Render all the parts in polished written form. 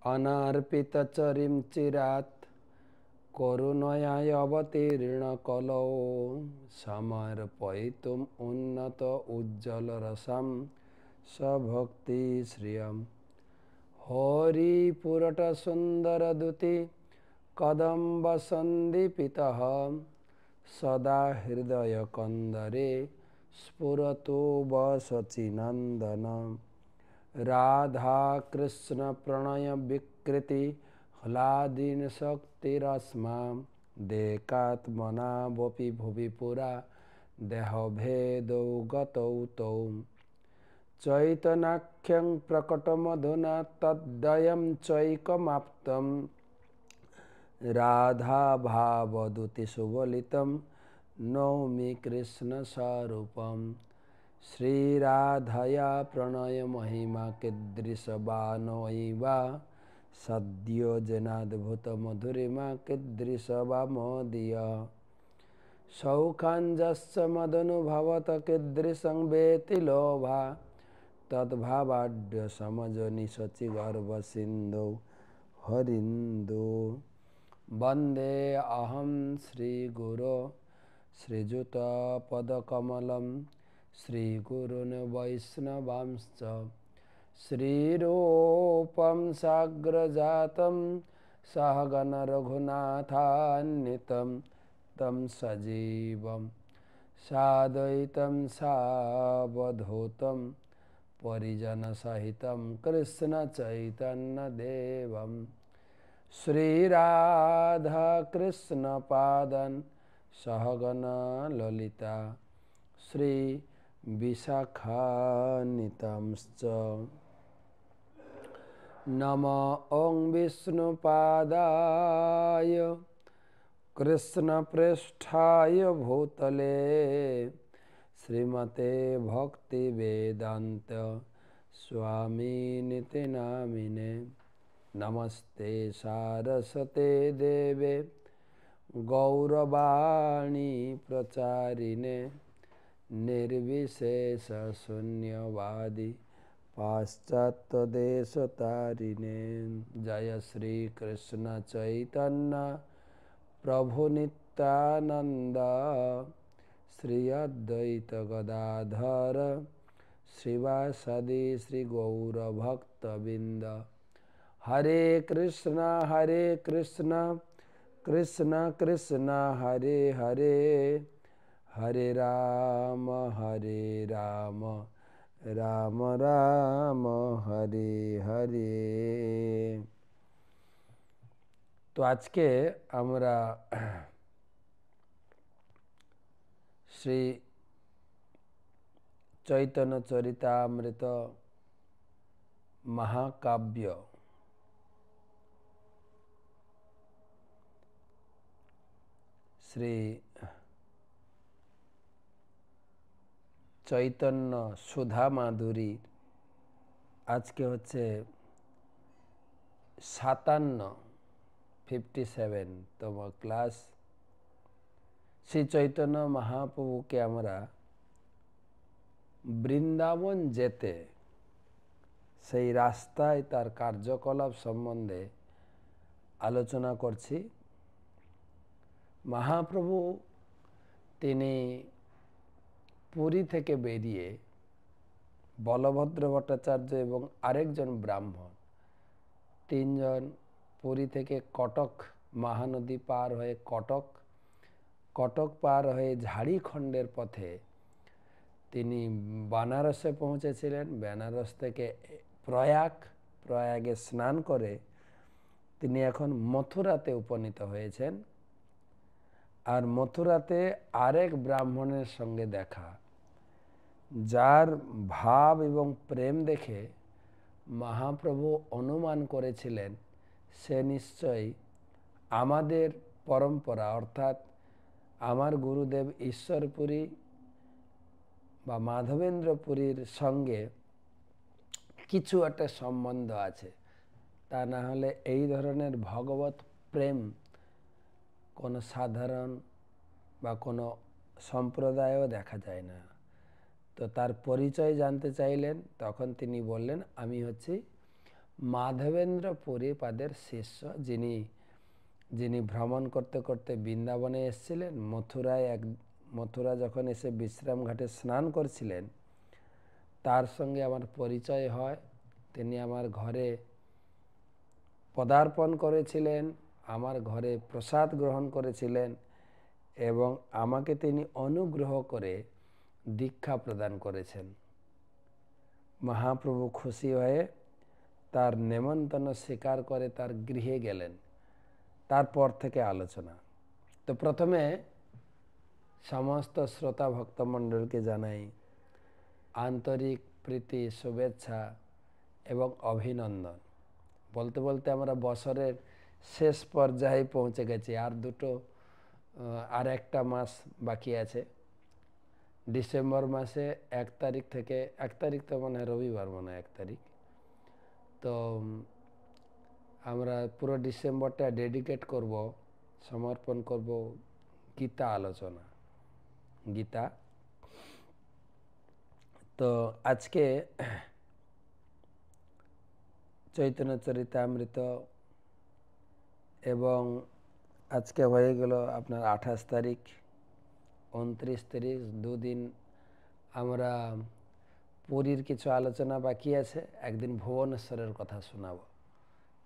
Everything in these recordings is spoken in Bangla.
अनार्पितचरिं चिरात् करुणयाय अवतीर्णकलौ समर्पयितुम् उन्नत उज्ज्वलरसं सभक्तिश्रियम् हरिपुरटसुन्दरदुति कदम्बसन्दीपितः सदा हृदयकन्दरे स्फुरतु वसचिनन्दन राधा कृष्ण प्रणय विकृति ह्लादिन शक्तिरस्मां देकात्मना वपि भुवि पुरा देहभेदौ गतौ तौ चैतन्याख्यं प्रकटमधुना तद्वयं चैकमाप्तं राधा भावदूति सुबलितं नौमि कृष्ण स्वरूपं श्रीराधया प्रणय महिमा कीदृशवानोऽयि सद्यो जनाद्भुत मधुरिमा कीदृशवा मोदीय सौखाञ्जस्य मदनुभवत कीदृशं वेति लोभा तद्भावाढ्य समजनि शचि गर्भ सिन्धौ हरिन्दो वन्दे अहं श्रीगुरो श्रीयुतपदकमलं श्रीगुरून् वैष्णवांश्च श्रीरूपं साग्रजातं सहगण रघुनाथान्वितं तं सजीवं साद्वैतं सावधूतं परिजनसहितं कृष्णचैतन्यदेवं श्रीराधा कृष्णपादान् सहगण ललिता श्री विशाखान्वितांश्च नमो ॐ विष्णुपादाय कृष्णप्रेष्ठाय भूतले श्रीमते भक्तिवेदान्त स्वामिनिति नामिने नमस्ते सारस्वते देवे गौरवाणी प्रचारिणे निर्विशेष शून्यवादी पाश्चात्यदेशतारिणे जय श्री कृष्ण चैतन्य प्रभु नित्यानंद श्री अद्वैत गदाधर श्रीवासदि श्री गौर भक्तबिंद हरे कृष्णा कृष्ण कृष्ण हरे हरे हरे राम राम राम हरे हरे। तो आज के আমরা শ্রী চৈতন্য চরিতামৃত महाकाव्य শ্রী চৈতন্য সুধা মাধুরী আজকে হচ্ছে 57তম ক্লাস। শ্রী চৈতন্য মহাপ্রভুকে আমরা বৃন্দাবন যেতে সেই রাস্তায় তার কার্যকলাপ সম্বন্ধে আলোচনা করছি। মহাপ্রভু তিনি পুরী থেকে বেরিয়ে বলভদ্র ভট্টাচার্য এবং আরেকজন ব্রাহ্মণ তিনজন পুরী থেকে কটক মহানদী পার হয়ে কটক পার হয়ে ঝাড়খণ্ডের পথে তিনি বানারসে পৌঁছেছিলেন। বেনারস থেকে প্রয়াগে স্নান করে তিনি এখন মথুরাতে উপনীত হয়েছেন। আর মথুরাতে আরেক ব্রাহ্মণের সঙ্গে দেখা, যার ভাব এবং প্রেম দেখে মহাপ্রভু অনুমান করেছিলেন সে নিশ্চয়ই আমাদের পরম্পরা অর্থাৎ আমার গুরুদেব ঈশ্বরপুরী বা মাধবেন্দ্রপুরীর সঙ্গে কিছু একটা সম্বন্ধ আছে, তা না হলে এই ধরনের ভগবত প্রেম কোনো সাধারণ বা কোনো সম্প্রদায়ও দেখা যায় না। তো তার পরিচয় জানতে চাইলেন, তখন তিনি বললেন আমি হচ্ছি মাধবেন্দ্র পুরীপাদের শিষ্য, যিনি যিনি ভ্রমণ করতে করতে বৃন্দাবনে এসেছিলেন। মথুরা যখন এসে বিশ্রাম ঘাটে স্নান করছিলেন, তার সঙ্গে আমার পরিচয় হয়। তিনি আমার ঘরে পদার্পণ করেছিলেন, আমার ঘরে প্রসাদ গ্রহণ করেছিলেন এবং আমাকে তিনি অনুগ্রহ করে দীক্ষা প্রদান করেছেন। মহাপ্রভু খুশি হয়ে তার নেমন্তন্ন স্বীকার করে তার গৃহে গেলেন। তারপর থেকে আলোচনা। তো প্রথমে সমস্ত শ্রোতা ভক্তমণ্ডলকে জানাই আন্তরিক প্রীতি, শুভেচ্ছা এবং অভিনন্দন। বলতে বলতে আমরা বছরের শেষ পর্যায়ে পৌঁছে গেছি। আর একটা মাস বাকি আছে। ডিসেম্বর মাসে 1 তারিখ থেকে, 1 তারিখ তো মনে হয় রবিবার, মনে হয় 1 তারিখ। তো আমরা পুরো ডিসেম্বরটা ডেডিকেট করব, সমর্পণ করব গীতা আলোচনা, গীতা। তো আজকে চৈতন্য চরিতামৃত, এবং আজকে হয়ে গেল আপনার 28 তারিখ, 29 তারিখ, দুদিন আমরা পুরীর কিছু আলোচনা বাকি আছে। একদিন ভুবনেশ্বরের কথা শোনাবো।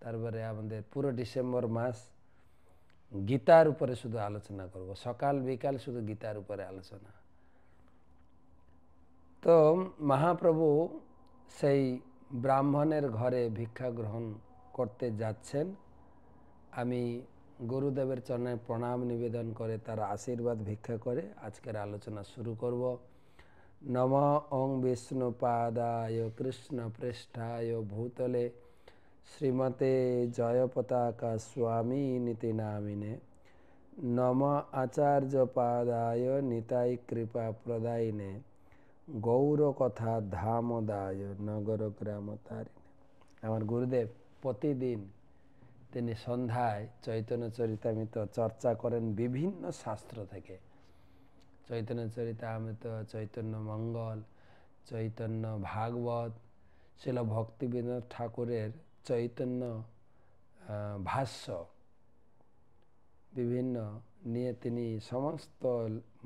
তারপরে আমাদের পুরো ডিসেম্বর মাস গীতার উপরে শুধু আলোচনা করব, সকাল বিকাল শুধু গীতার উপরে আলোচনা। তো মহাপ্রভু সেই ব্রাহ্মণের ঘরে ভিক্ষা গ্রহণ করতে যাচ্ছেন। আমি গুরুদেবের চরণে প্রণাম নিবেদন করে তার আশীর্বাদ ভিক্ষা করে আজকের আলোচনা শুরু করব। নমঃ ওং বিষ্ণুপাদায় কৃষ্ণ পৃষ্ঠায় ভূতলে শ্রীমতে জয়পতাকা স্বামী নীতি নামিনে। নমঃ আচার্য পাদায় নিতাই কৃপা প্রদায়িনে। গৌরকথা ধামদায় নগর গ্রাম তারিণে। আমার গুরুদেব প্রতিদিন তিনি সন্ধ্যায় চৈতন্য চরিতামৃত চর্চা করেন বিভিন্ন শাস্ত্র থেকে। চৈতন্য চরিতামৃত, চৈতন্য মঙ্গল, চৈতন্য ভাগবত, শিল ভক্তিবিনোদ ঠাকুরের চৈতন্য ভাষ্য, বিভিন্ন নিয়ে তিনি সমস্ত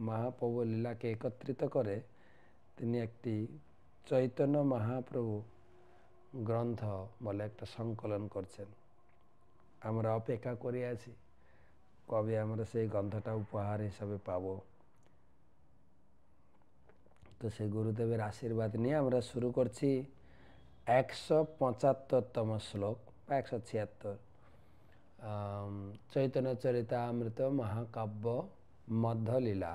মহাপ্রভু লীলাকে একত্রিত করে তিনি একটি চৈতন্য মহাপ্রভু গ্রন্থ বলে একটা সংকলন করছেন। আমরা অপেক্ষা করে আছি কবে আমরা সেই গ্রন্থটা উপহার হিসাবে পাব। তো সেই গুরুদেবের আশীর্বাদ নিয়ে আমরা শুরু করছি 175তম শ্লোক বা 176 চৈতন্য চরিতামৃত মহাকাব্য মধ্যলীলা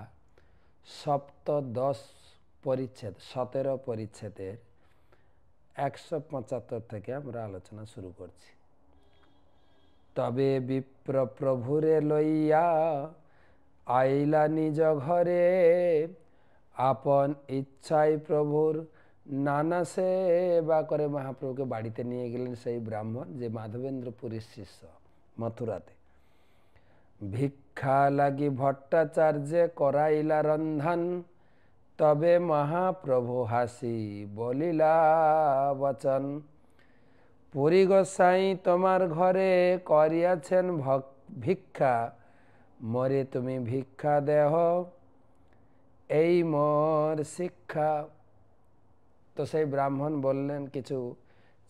সপ্তদশ পরিচ্ছেদ, 17 পরিচ্ছেদের 175 থেকে আমরা আলোচনা শুরু করছি। তবে বিপ্র প্রভুরে লইয়া আইলা নিজ ঘরে, আপন ইচ্ছায় প্রভুর নানা সেবা করে। মহাপ্রভুকে বাড়িতে নিয়ে গেলেন সেই ব্রাহ্মণ, যে মাধবেন্দ্র পুরীর শিষ্য মথুরাতে। ভিক্ষা লাগি ভট্টাচার্যে করাইলা রন্ধন, তবে মহাপ্রভু হাসি বলিলা বচন। পুরী গোসাই তোমার ঘরে করিয়াছেন ভিক্ষা, মরে তুমি ভিক্ষা দেহ এই মোর শিক্ষা। তো সেই ব্রাহ্মণ বললেন কিছু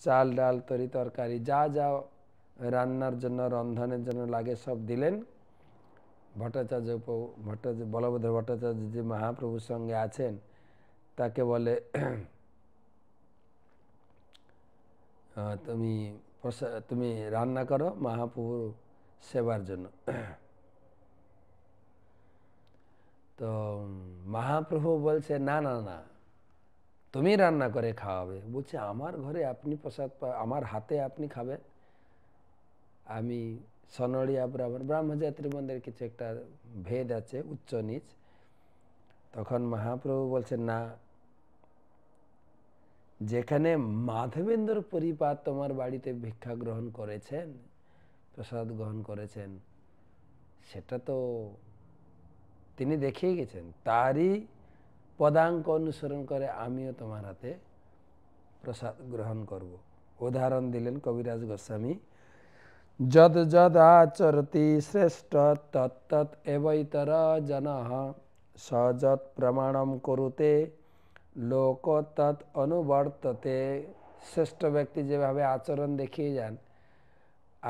চাল ডাল তরি তরকারি যা যা রান্নার জন্য, রন্ধনের জন্য লাগে সব দিলেন। বলভদ্র ভট্টাচার্য যে মহাপ্রভুর সঙ্গে আছেন তাকে বলে, তুমি রান্না করো মহাপ্রভুর সেবার জন্য। তো মহাপ্রভু বলছে না না না, তুমি রান্না করে খাওয়াবে। বলছে আমার ঘরে আপনি প্রসাদ, আমার হাতে আপনি খাবেন। আমি সনড়িয়া ব্রাহ্মজাতির মধ্যে কিছু একটা ভেদ আছে, উচ্চ নিচ। তখন মহাপ্রভু বলছেন না, যেখানে মাধবেন্দ্র পরিপাত তোমার বাড়িতে ভিক্ষা গ্রহণ করেছেন, প্রসাদ গ্রহণ করেছেন, সেটা তো তিনি দেখিয়ে গেছেন। তারই পদাঙ্ক অনুসরণ করে আমিও তোমার হাতে প্রসাদ গ্রহণ করব। উদাহরণ দিলেন কবিরাজ গোস্বামী, যদ যদ আচরতি শ্রেষ্ঠ তত্তৎ এবৈতর জনঃ স যৎ প্রমাণম কুরুতে লোক তৎ অনুবর্ততে। শ্রেষ্ঠ ব্যক্তি যেভাবে আচরণ দেখিয়ে যান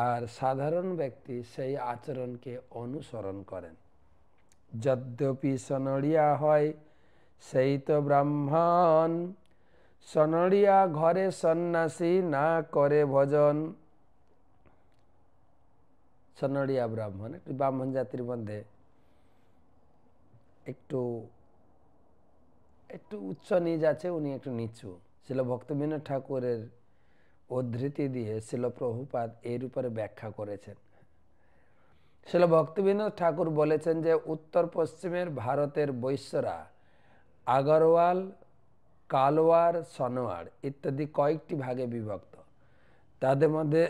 আর সাধারণ ব্যক্তি সেই আচরণকে অনুসরণ করেন। যদ্যপি সনড়িয়া হয় সেই তো ব্রাহ্মণ, সনড়িয়া ঘরে সন্ন্যাসী না করে ভজন। সনড়িয়া ব্রাহ্মণ, একটু ব্রাহ্মণ জাতির মধ্যে একটু একটু উচ্চ নিজ আছে, উনি একটু নিচু। শিল ভক্তবিনোদ ঠাকুরের উদ্ধৃতি দিয়ে শিল প্রভুপাদ এর উপরে ব্যাখ্যা করেছেন। শিল ভক্তবিনোদ ঠাকুর বলেছেন যে উত্তর পশ্চিমের ভারতের বৈশ্যরা আগরওয়াল, কালওয়ার, সনোয়ার ইত্যাদি কয়েকটি ভাগে বিভক্ত। তাদের মধ্যে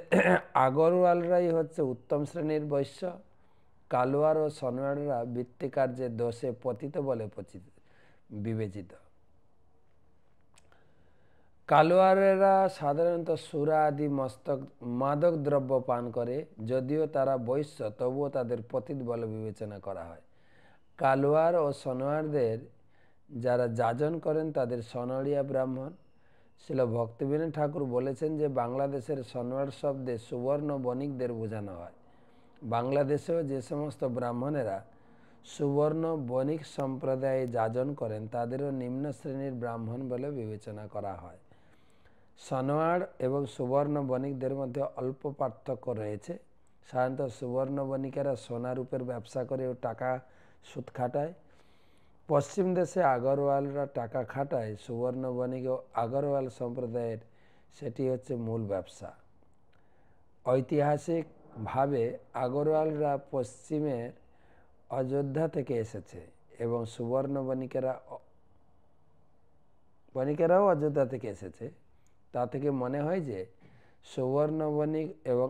আগরওয়ালরাই হচ্ছে উত্তম শ্রেণীর বৈশ্য, কালওয়ার ও সনোয়াররা বৃত্তিকার্যের দোষে পতিত বলে বিবেচিত। কালওয়ারেরা সাধারণত সুরা আদি মাদক দ্রব্য পান করে, যদিও তারা বৈশ্য তবুও তাদের পতিত বলে বিবেচনা করা হয়। কালওয়ার ও সনোয়ারদের যারা যাজন করেন তাদের সনড়িয়া ব্রাহ্মণ। শিল ভক্তবিনোদ ঠাকুর বলেছেন যে বাংলাদেশের সনোয়ার শব্দে সুবর্ণ বণিকদের বোঝানো হয়। বাংলাদেশেও যে সমস্ত ব্রাহ্মণেরা সুবর্ণ বণিক সম্প্রদায়ে যাজন করেন তাদেরও নিম্ন শ্রেণীর ব্রাহ্মণ বলে বিবেচনা করা হয়। সনোয়ার এবং সুবর্ণ বণিকদের মধ্যে অল্প পার্থক্য রয়েছে। সাধারণত সুবর্ণ বণিকেরা সোনা রূপের ব্যবসা করে ও টাকা সুদ খাটায়। পশ্চিম দেশে আগরওয়ালরা টাকা খাটায়, সুবর্ণ বণিক ও আগরওয়াল সম্প্রদায়ের সেটি হচ্ছে মূল ব্যবসা। ঐতিহাসিকভাবে আগরওয়ালরা পশ্চিমের অযোধ্যা থেকে এসেছে এবং সুবর্ণ বণিকেরাও অযোধ্যা থেকে এসেছে। তা থেকে মনে হয় যে সুবর্ণ বণিক এবং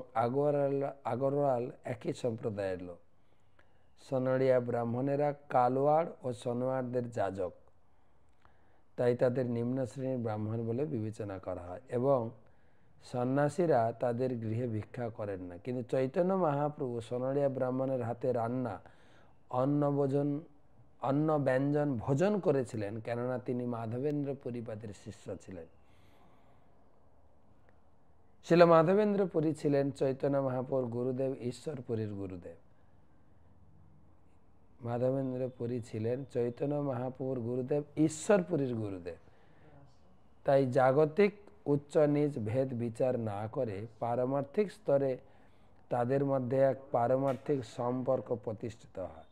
আগরওয়াল একই সম্প্রদায়ের লোক। সনড়িয়া ব্রাহ্মণেরা কালওয়াড় ও সনোয়ারদের যাজক, তাই তাদের নিম্ন শ্রেণীর ব্রাহ্মণ বলে বিবেচনা করা হয় এবং সন্ন্যাসীরা তাদের গৃহে ভিক্ষা করেন না। কিন্তু চৈতন্য মহাপ্রভু সনড়িয়া ব্রাহ্মণের হাতে রান্না অন্ন ব্যঞ্জন ভোজন করেছিলেন, কেননা তিনি মাধবেন্দ্র পুরীপাদের শিষ্য ছিলেন। শিল মাধবেন্দ্র পুরী ছিলেন চৈতন্য মহাপ্রভুর গুরুদেব, ঈশ্বরপুরীর গুরুদেব। মাধবেন্দ্র পুরী ছিলেন চৈতন্য মহাপ্রভুর গুরুদেব, ঈশ্বরপুরীর গুরুদেব। তাই জাগতিক উচ্চ নিচ ভেদ বিচার না করে পারমার্থিক স্তরে তাদের মধ্যে এক পারমার্থিক সম্পর্ক প্রতিষ্ঠিত হয়।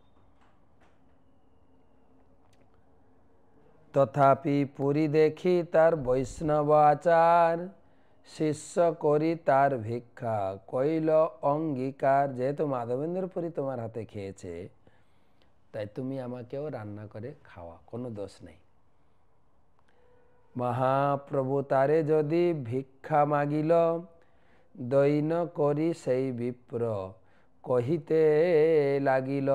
তথাপি পুরী দেখি তার বৈষ্ণব আচার, শিষ্য করি তার ভিক্ষা কইল অঙ্গীকার। যেহেতু মাধবেন্দ্র পুরী তোমার হাতে খেয়েছে, তাই তুমি আমাকেও রান্না করে খাওয়া, কোনো দোষ নেই। মহাপ্রভু তারে যদি ভিক্ষা মাগিল, দৈন করি সেই বিপ্র কহিতে লাগিল,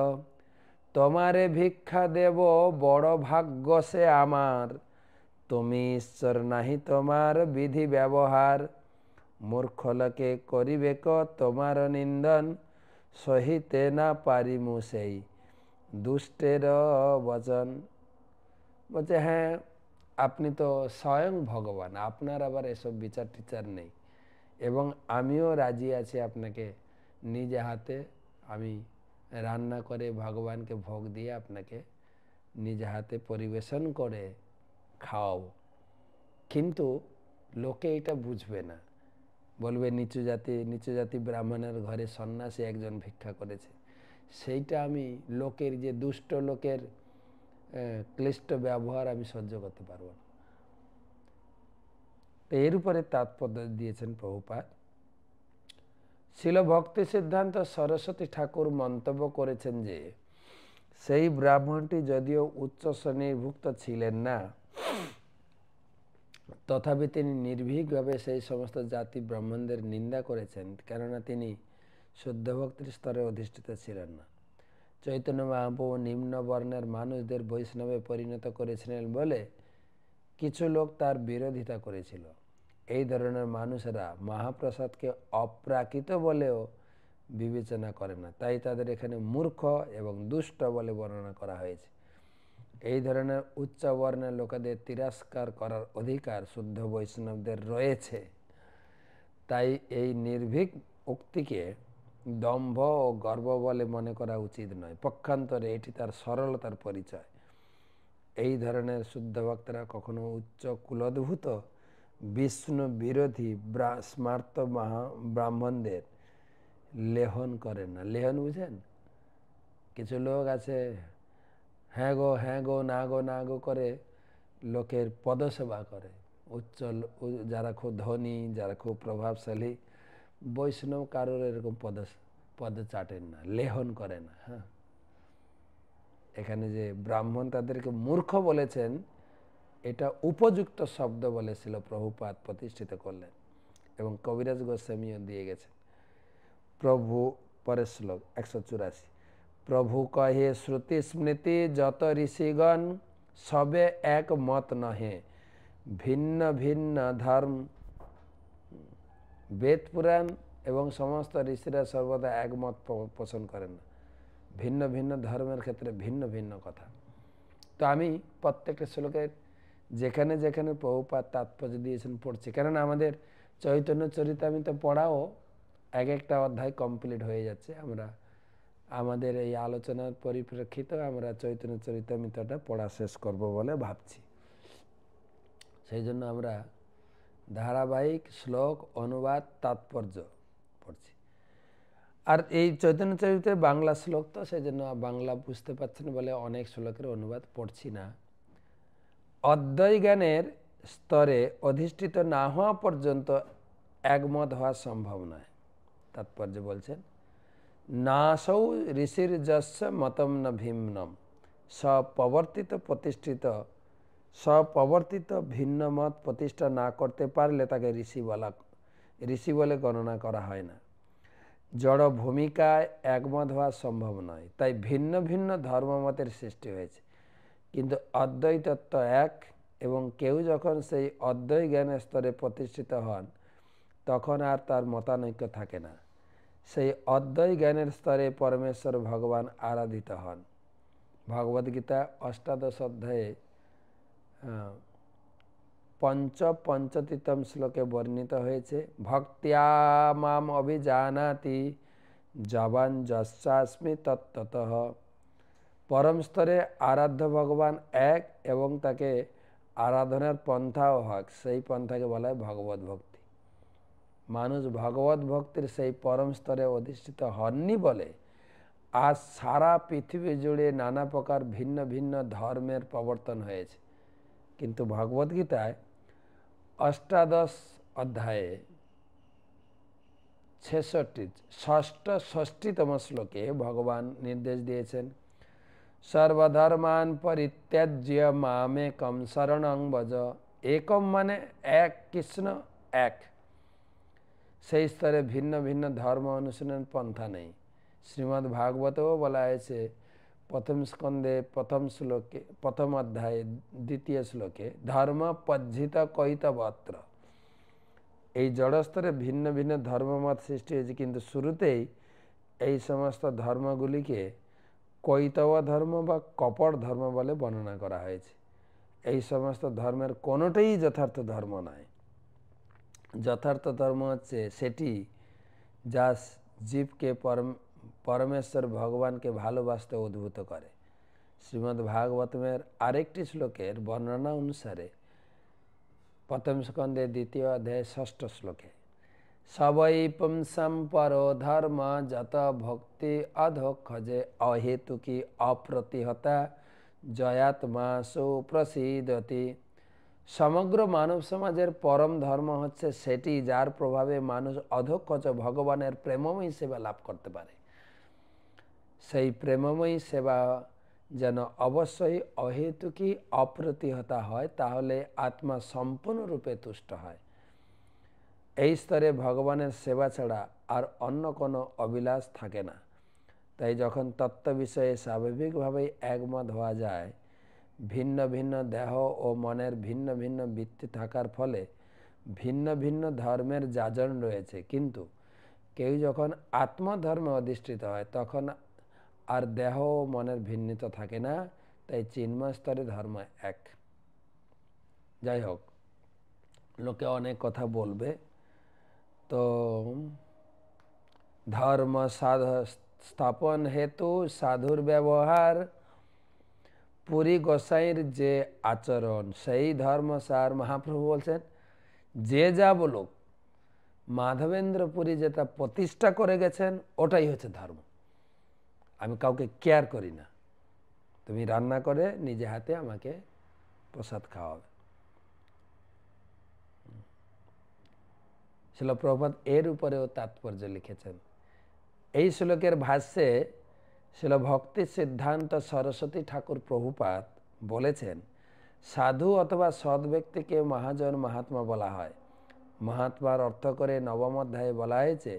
তোমারে ভিক্ষা দেব বড় ভাগ্য সে আমার, তুমি ঈশ্বর নাহি তোমার বিধি ব্যবহার, মূর্খ লোকে করিবে ক তোমার নিন্দন, সহিতে না পারিমু সেই দুষ্টের বচন। বলছে হ্যাঁ, আপনি তো স্বয়ং ভগবান, আপনার আবার এসব বিচার টিচার নেই, এবং আমিও রাজি আছি আপনাকে নিজে হাতে আমি রান্না করে ভগবানকে ভোগ দিয়ে আপনাকে নিজ হাতে পরিবেশন করে খাওয়াবো। কিন্তু লোকে এটা বুঝবে না, বলবে নিচু জাতি ব্রাহ্মণের ঘরে সন্ন্যাসী একজন ভিক্ষা করেছে। সেইটা আমি লোকের যে দুষ্ট লোকের ক্লিষ্ট ব্যবহার আমি সহ্য করতে পারবো না। তো এর উপরে তাৎপর্য দিয়েছেন প্রভুপাদ। শিল ভক্তি সিদ্ধান্ত সরস্বতী ঠাকুর মন্তব্য করেছেন যে সেই ব্রাহ্মণটি যদিও উচ্চ শ্রেণীভুক্ত ছিলেন না, তথাপি তিনি নির্ভীকভাবে সেই সমস্ত জাতি ব্রাহ্মণদের নিন্দা করেছেন, কেননা তিনি শুদ্ধ ভক্তির স্তরে অধিষ্ঠিত ছিলেন না। চৈতন্য মহাপ্রভু নিম্ন বর্ণের মানুষদের বৈষ্ণবে পরিণত করেছিলেন বলে কিছু লোক তার বিরোধিতা করেছিল, এই ধরনের মানুষেরা মহাপ্রসাদকে অপ্রাকৃত বলেও বিবেচনা করে না, তাই তাদের এখানে মূর্খ এবং দুষ্ট বলে বর্ণনা করা হয়েছে। এই ধরনের উচ্চ বর্ণের লোকেদের তিরস্কার করার অধিকার শুদ্ধ বৈষ্ণবদের রয়েছে। তাই এই নির্ভীক উক্তিকে দম্ভ ও গর্ব বলে মনে করা উচিত নয়, পক্ষান্তরে এটি তার সরলতার পরিচয়। এই ধরনের শুদ্ধ ভক্তরা কখনো উচ্চ কুলোদ্ভূত বিষ্ণু বিরোধী স্মার্ত ব্রাহ্মণদের লেহন করেন না। লেহন বুঝেন? কিছু লোক আছে হ্যাঁ গো না গো করে লোকের পদসেবা করে। উচ্চ যারা খুব ধনী, যারা খুব প্রভাবশালী, বৈষ্ণব কারোর এরকম পদ চাটেন না, লেহন করে না। হ্যাঁ, এখানে যে ব্রাহ্মণ তাদেরকে মূর্খ বলেছেন, এটা উপযুক্ত শব্দ বলেছিল প্রভুপাদ প্রতিষ্ঠিত করলেন এবং কবিরাজ গোস্বামীও দিয়ে গেছেন। প্রভু পরের শ্লোক 184। প্রভু কহে শ্রুতি স্মৃতি যত ঋষিগণ সবে এক মত নহে, ভিন্ন ভিন্ন ধর্ম। বেদ পুরাণ এবং সমস্ত ঋষিরা সর্বদা একমত পোষণ করেন না, ভিন্ন ভিন্ন ধর্মের ক্ষেত্রে ভিন্ন ভিন্ন কথা। তো আমি প্রত্যেকটা শ্লোকের যেখানে যেখানে প্রভুপাদ তাৎপর্য দিয়েছেন পড়ছি, কেননা আমাদের চৈতন্য চরিতামৃত পড়াও এক একটা অধ্যায় কমপ্লিট হয়ে যাচ্ছে। আমরা আমাদের এই আলোচনার পরিপ্রেক্ষিতে আমরা চৈতন্য চরিতামৃতটা পড়া শেষ করব বলে ভাবছি। সেই জন্য আমরা ধারাবাহিক শ্লোক অনুবাদ তাৎপর্য পড়ছি। আর এই চৈতন্য চরিত্রে বাংলা শ্লোক, তো সেই জন্য বাংলা বুঝতে পারছেন বলে অনেক শ্লোকের অনুবাদ পড়ছি না। অদ্বৈ জ্ঞানের স্তরে অধিষ্ঠিত না হওয়া পর্যন্ত একমত হওয়া সম্ভব নয়। তাৎপর্য বলছেন, নাসৌ ঋষির যস্য মতম ন ভিন্নম, স্বপ্রবর্তিত ভিন্ন মত প্রতিষ্ঠা না করতে পারলে তাকে ঋষি বলে গণনা করা হয় না। জড় ভূমিকায় একমত হওয়া সম্ভব নয়, তাই ভিন্ন ভিন্ন ধর্মমতের সৃষ্টি হয়েছে। কিন্তু অদ্বৈত তত্ত্ব এক, এবং কেউ যখন সেই অদ্বৈ জ্ঞানের স্তরে প্রতিষ্ঠিত হন তখন আর তার মতানৈক্য থাকে না। সেই অদ্বৈ জ্ঞানের স্তরে পরমেশ্বর ভগবান আরাধিত হন। ভগবদ্গীতা 8 অধ্যায়ে পঞ্চতিতম শ্লোকে বর্ণিত হয়েছে, ভক্তিয়া মাম অভিজানাতি জবান যস্যাস্মি তত্ত্বতঃ। পরম স্তরে আরাধ্য ভগবান এক এবং তাকে আরাধনার পন্থাও হক, সেই পন্থাকে বলা হয় ভগবত ভক্তি। মানুষ ভগবত ভক্তির সেই পরম স্তরে অধিষ্ঠিত হননি বলে আজ সারা পৃথিবী জুড়ে নানা প্রকার ভিন্ন ভিন্ন ধর্মের প্রবর্তন হয়েছে। কিন্তু ভগবদ্গীতায় 8 অধ্যায়ে 66তম শ্লোকে ভগবান নির্দেশ দিয়েছেন, সর্বধর্মান পরিত্যাজ্য মামেকম শরণং ভজ। একম মানে এক, কৃষ্ণ এক। সেই স্তরে ভিন্ন ভিন্ন ধর্ম অনুশীলন পন্থা নেই। শ্রীমদ্ ভাগবতেও বলা হয়েছে প্রথম স্কন্ধে প্রথম অধ্যায়ে 2 শ্লোকে, ধর্ম পজ্জিত কৈতবত্র। এই জড়স্তরে ভিন্ন ভিন্ন ধর্মমত সৃষ্টি হয়েছে, কিন্তু শুরুতেই এই সমস্ত ধর্মগুলিকে কৈতব ধর্ম বা কপট ধর্ম বলে বর্ণনা করা হয়েছে। এই সমস্ত ধর্মের কোনোটাই যথার্থ ধর্ম নয়। যথার্থ ধর্ম হচ্ছে সেটি যা জীবকে পরমেশ্বর ভগবানকে ভালোবাসতে উদ্ভূত করে। শ্রীমদ্ ভাগবতের আরেকটি শ্লোকের বর্ণনা অনুসারে প্রথম স্কন্ধে 2 অধ্যায় 6 শ্লোকে, সবৈ পুংসম পরো ধর্ম যত ভক্তি অধোক্ষজে অহেতুকি অপ্রতিহতা জয়াত্মা সুপ্রসিদতি। সমগ্র মানব সমাজের পরম ধর্ম হচ্ছে সেটি যার প্রভাবে মানুষ অধোক্ষজ ভগবানের প্রেমময়ী সেবা লাভ করতে পারে। সেই প্রেমময়ী সেবা যেন অবশ্যই অহেতুকি অপ্রতিহতা হয়, তাহলে আত্মা সম্পূর্ণরূপে তুষ্ট হয়। এই স্তরে ভগবানের সেবা ছাড়া আর অন্য কোনো অভিলাষ থাকে না। তাই যখন তত্ত্ব বিষয়ে স্বাভাবিকভাবেই একমত হওয়া যায়, ভিন্ন ভিন্ন দেহ ও মনের ভিন্ন ভিন্ন বৃত্তি থাকার ফলে ভিন্ন ভিন্ন ধর্মের যাজন রয়েছে, কিন্তু কেউ যখন আত্মধর্মে অধিষ্ঠিত হয় তখন আর দেহ ও মনের ভিন্নতা থাকে না, তাই চিন্ময় স্তরে ধর্ম এক। যাই হোক, লোকে অনেক কথা বলবে, তো ধর্ম স্থাপন হেতু সাধুর ব্যবহার, পুরী গোসাইর যে আচরণ সেই ধর্ম সার। মহাপ্রভু বলছেন যে যা বলুক, মাধবেন্দ্র পুরী যেটা প্রতিষ্ঠা করে গেছেন ওটাই হচ্ছে ধর্ম। আমি কাউকে কেয়ার করি না, তুমি রান্না করে নিজে হাতে আমাকে প্রসাদ খাওয়াবে। শিল প্রভুপাদ এর উপরেও তাৎপর্য লিখেছেন। এই শ্লোকের ভাষ্যে শিল ভক্তি সিদ্ধান্ত সরস্বতী ঠাকুর প্রভুপাদ বলেছেন, সাধু অথবা সৎ ব্যক্তিকে মহাজন মহাত্মা বলা হয়। মহাত্মার অর্থ করে নবম অধ্যায়ে বলা হয়েছে,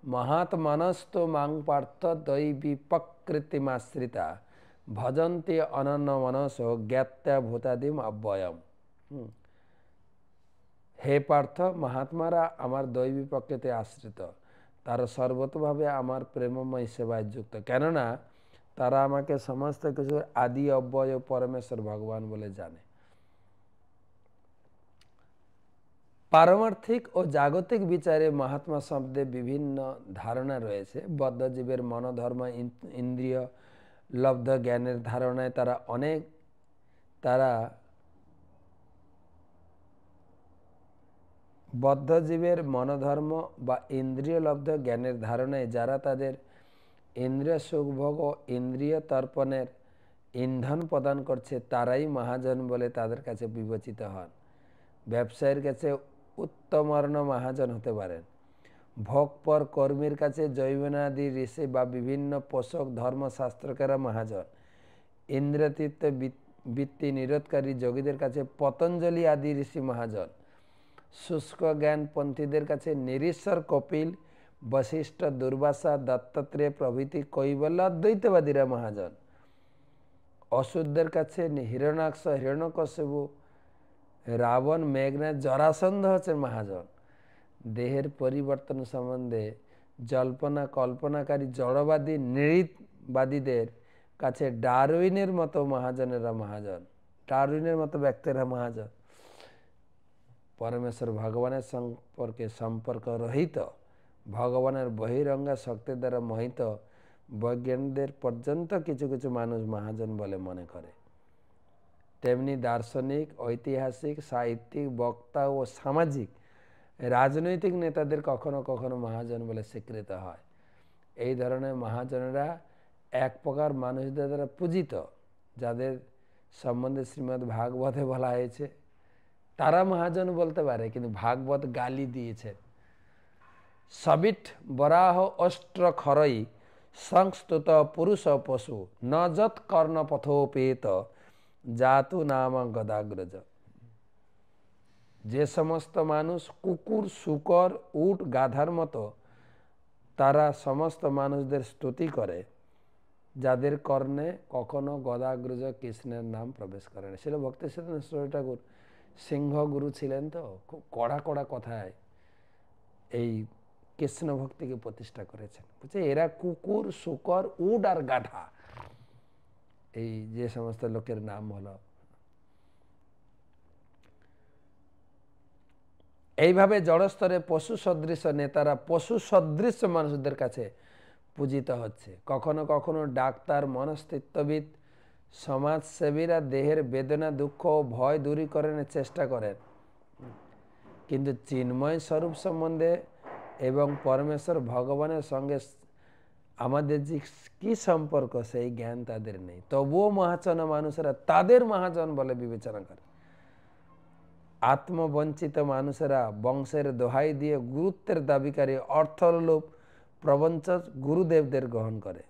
মহাত্মানস্তু মাং পার্থ দৈবী প্রকৃতিমাশ্রিতা ভজন্তি অনন্য মনস জ্ঞাত্যা ভূতাদিম অব্যয়ম। হে পার্থ, মহাত্মারা আমার দৈবী প্রকৃতি আশ্রিত, তারা সর্বতভাবে আমার প্রেমময় সেবায় যুক্ত, কেননা তারা আমাকে সমস্ত কিছুর আদি অব্যয় পরমেশ্বর ভগবান বলে জানে। পারমার্থিক ও জাগতিক বিচারে মহাত্মা শব্দে বিভিন্ন ধারণা রয়েছে। বদ্ধজীবের মনোধর্ম ইন্দ্রিয় লব্ধ জ্ঞানের ধারণায় বদ্ধজীবের মনোধর্ম বা ইন্দ্রিয় লব্ধ জ্ঞানের ধারণায় যারা তাদের ইন্দ্রিয় সুখভোগ ও ইন্দ্রিয় তর্পণের ইন্ধন প্রদান করছে তারাই মহাজন বলে তাদের কাছে বিবেচিত হন। ব্যবসায়ীর কাছে উত্তমর্ণ মহাজন হতে পারেন। ভোগপর কর্মীর কাছে জৈবনাদি ঋষি বা বিভিন্ন পোষক ধর্মশাস্ত্রকেরা মহাজন। ইন্দ্রতীর্থ বৃত্তি নিরোধকারী যোগীদের কাছে পতঞ্জলি আদি ঋষি মহাজন। শুষ্ক জ্ঞানপন্থীদের কাছে নিরীশ্বর কপিল, বশিষ্ঠ, দুর্বাসা, দত্তাত্রেয় প্রভৃতি কৈবল্য অদ্বৈতবাদীরা মহাজন। অসুরদের কাছে হিরণাক্ষ, হিরণ্যকশিপু, রাবণ, মেঘনাথ, জরাসন্ধ হচ্ছেন মহাজন। দেহের পরিবর্তন সম্বন্ধে জল্পনা কল্পনাকারী জড়বাদী নৃতবাদীদের কাছে ডারউইনের মতো মহাজনেরা মহাজন। ডারউইনের মতো ব্যক্তিরা মহাজন। পরমেশ্বর ভগবানের সম্পর্ক রহিত, ভগবানের বহিরঙ্গা শক্তির দ্বারা মোহিত বৈজ্ঞানিকদের পর্যন্ত কিছু কিছু মানুষ মহাজন বলে মনে করে। তেমনি দার্শনিক, ঐতিহাসিক, সাহিত্যিক, বক্তা ও সামাজিক রাজনৈতিক নেতাদের কখনো কখনো মহাজন বলে স্বীকৃত হয়। এই ধরনের মহাজনেরা এক প্রকার মানুষদের দ্বারা পূজিত, যাদের সম্বন্ধে শ্রীমদ্ ভাগবতে বলা হয়েছে তারা মহাজন বলতে পারে, কিন্তু ভাগবত গালি দিয়েছে। সবিট বরাহ অষ্ট্র খরই সংস্তুত পুরুষ পশু ন যৎ কর্ণ পথোপেত জাতু নাম গদাগ্রজ। যে সমস্ত মানুষ কুকুর, শূকর, উট, গাধার মতো, তারা সমস্ত মানুষদের স্তুতি করে যাদের কর্ণে কখনো গদাগ্রজ কৃষ্ণের নাম প্রবেশ করে না। ছিল ভক্তি সিদ্ধান্ত ঠাকুর সিংহ গুরু ছিলেন, তো খুব কড়া কড়া কথায় এই কৃষ্ণ ভক্তিকে প্রতিষ্ঠা করেছেন। বুঝছে, এরা কুকুর, শূকর, উট আর গাধা, এই যে সমস্ত লোকের নাম হলো। এইভাবে জড়স্তরে পশু সদৃশ নেতারা পশু সদৃশ মানুষদের কাছে পূজিত হচ্ছে। কখনো কখনো ডাক্তার, মনস্তিত্ববিদ, সমাজসেবীরা দেহের বেদনা, দুঃখ ও ভয় দূরীকরণের চেষ্টা করেন, কিন্তু চিন্ময় স্বরূপ সম্বন্ধে এবং পরমেশ্বর ভগবানের সঙ্গে আমাদের যে কি সম্পর্ক সেই জ্ঞান তাদের নেই। তবুও মহাজন মানুষেরা তাদের মহাজন বলে বিবেচনা করে। আত্মবঞ্চিত মানুষেরা বংশের দোহাই দিয়ে গুরুত্বের দাবিকারী অর্থলোভ প্রবঞ্চক গুরুদেবদের গ্রহণ করে,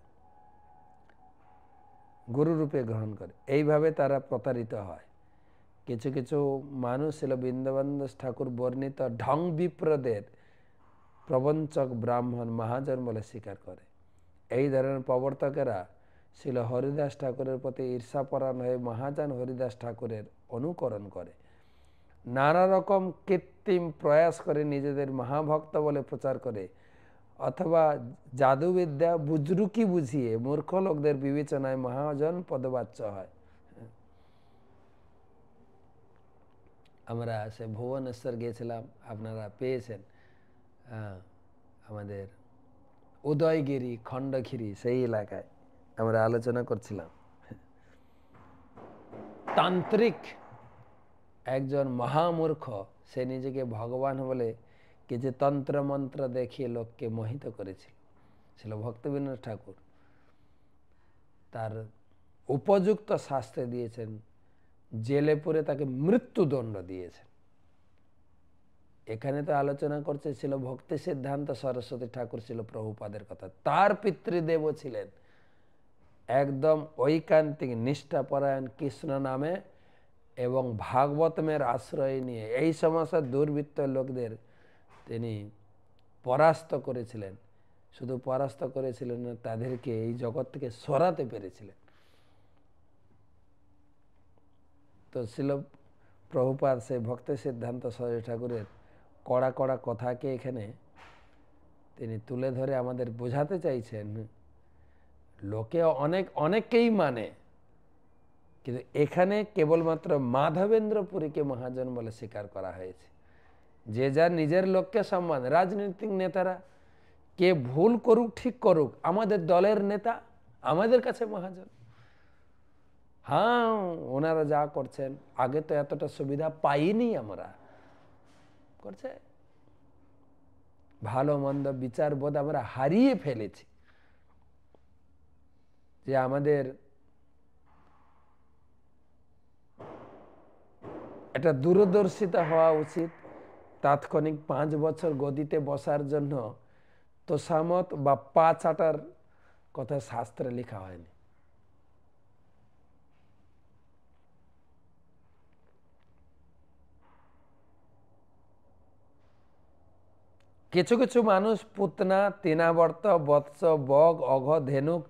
গুরুরূপে গ্রহণ করে। এইভাবে তারা প্রতারিত হয়। কিছু কিছু মানুষ ছিল বৃন্দাবন ঠাকুর বর্ণিত ঢং বিপ্রদের প্রবঞ্চক ব্রাহ্মণ মহাজন বলে স্বীকার করে। এই ধরনের প্রবর্তকেরা ছিল হরিদাস ঠাকুরের প্রতি ঈর্ষাপরায়ণ হয়ে মহাজন হরিদাস ঠাকুরের অনুকরণ করে। নানা রকম কৃত্রিম প্রয়াস করে নিজেদের মহাভক্ত বলে প্রচার করে, অথবা জাদুবিদ্যা বুজরুকি বুঝিয়ে মূর্খ লোকদের বিবেচনায় মহাজন পদবাচ্য হয়। আমরা সে ভুবনেশ্বর গিয়েছিলাম, আপনারা পেয়েছেন, আমাদের উদয়গিরি খণ্ডগিরি সেই এলাকায় আমরা আলোচনা করছিলাম। তান্ত্রিক একজন মহামূর্খ, সে নিজেকে ভগবান বলে কিছু তন্ত্র মন্ত্র দেখিয়ে লোককে মোহিত করেছিল। ছিল ভক্তিবিনোদ ঠাকুর। তার উপযুক্ত শাস্তি দিয়েছেন, জেলে পুরে তাকে মৃত্যুদণ্ড দিয়েছেন। এখানে তো আলোচনা করছে ছিল ভক্তি সিদ্ধান্ত সরস্বতী ঠাকুর, ছিল প্রভুপাদের কথা। তার পিতৃদেবও ছিলেন একদম ঐকান্তিক নিষ্ঠাপরায়ণ কৃষ্ণ নামে এবং ভাগবতমের আশ্রয় নিয়ে এই সমস্ত দুর্বৃত্ত লোকদের তিনি পরাস্ত করেছিলেন। শুধু পরাস্ত করেছিলেন না, তাদেরকে এই জগৎ থেকে সরাতে পেরেছিলেন। তো ছিল প্রভুপাদ সেই ভক্তি সিদ্ধান্ত সরস্বতী ঠাকুরের কড়া কড়া কথাকে এখানে তিনি তুলে ধরে আমাদের বোঝাতে চাইছেন। লোকে অনেকেই মানে, কিন্তু এখানে কেবলমাত্র মাধবেন্দ্র পুরীকে মহাজন বলে স্বীকার করা হয়েছে। যে যার নিজের লোককে সম্মান। রাজনৈতিক নেতারা কে ভুল করুক ঠিক করুক, আমাদের দলের নেতা আমাদের কাছে মহাজন। হ্যাঁ, ওনারা যা করছেন, আগে তো এতটা সুবিধা পাইনি আমরা, করছে। ভালো মন্দ বিচারবোধ আমরা হারিয়ে ফেলেছি। যে আমাদের এটা দূরদর্শিতা হওয়া উচিত। তাৎক্ষণিক 5 বছর গদিতে বসার জন্য তোষামত বা পা চাটার কথা শাস্ত্রে লেখা হয়নি। কিছু কিছু মানুষ পুতনা, তৃণাবর্ত, বৎস, বগ, অঘ, ধেনুক,